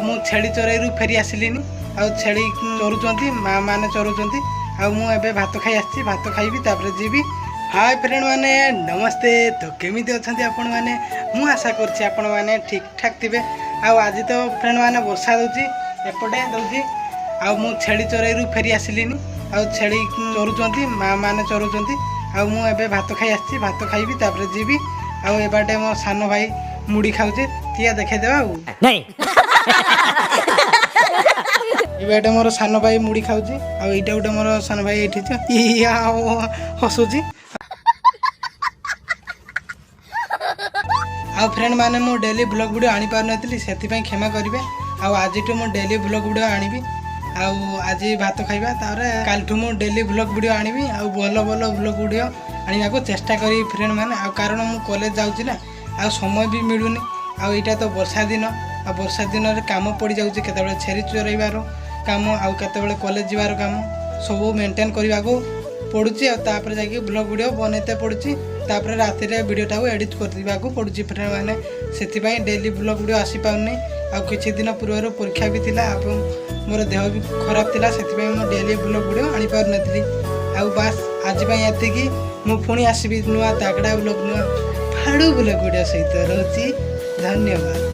मु छेली चरईरू फेरी आसिलिनी छेली चरुचंती माँ माने चरुचंती मु एबे भात खाई आसी भात खाइबी तापर जीवी। हाय फ्रेंड माने नमस्ते। तो केमिति अछंती आपण माने मु आशा करछि आपण माने ठीक ठाक थिबे। आज तो फ्रेंड माने वर्षा दोची एपटे दोची मु छेली चरईरू फेरी आसिलिनी छेली चरुचंती माँ माने चरुचंती मु एबे भात खाई आसी भात खाइबी तापर जीवी। एबाटे मो सानो भाई मुड़ी खाउचे तिया देखे देबा नहीं एबाटे मोर सानो भाई मुड़ी खाउची एटा गोटे मोर सानो भाई एठी हसुची। फ्रेंड माने मु डेली ब्लॉग वीडियो आनी पार नथली सेति पई क्षमा करिवे। आज मु डेली ब्लॉग वीडियो आनिबी आज भात खाइबा तारे कालठू मु डेली ब्लॉग वीडियो आनिबी भल भल ब्लॉग वीडियो आनिबा को चेष्टा करी फ्रेंड माने कारण मु कॉलेज जाउची ना समय भी मिलूनी एटा तो वर्षा दिन वर्षा दिन रे काम पड़ जाउची केतेबेले छेरी चरैबार काम केतेबेले कॉलेज जीवार काम सब मेंटेन करने को पड़ुची तापर जाके ब्लॉग वीडियो बनैते पड़ुची तापर राति रे वीडियो टाको एडिट करदिबा को पड़ुची फ्रेंड माने सेति पई डेली ब्लॉग वीडियो आसी पाउनी किछि दिन पूर्व परीक्षा भी थिला मोर देह भी खराब थिला सेति पई मु डेली ब्लॉग वीडियो आनी पार नथली बस आज पई एतिकी मु पुणी आसीबी नुआ तागड़ा ब्लॉग नुआ फाड़ू ब्लॉग वीडियो सहित रहउची। धन्यवाद।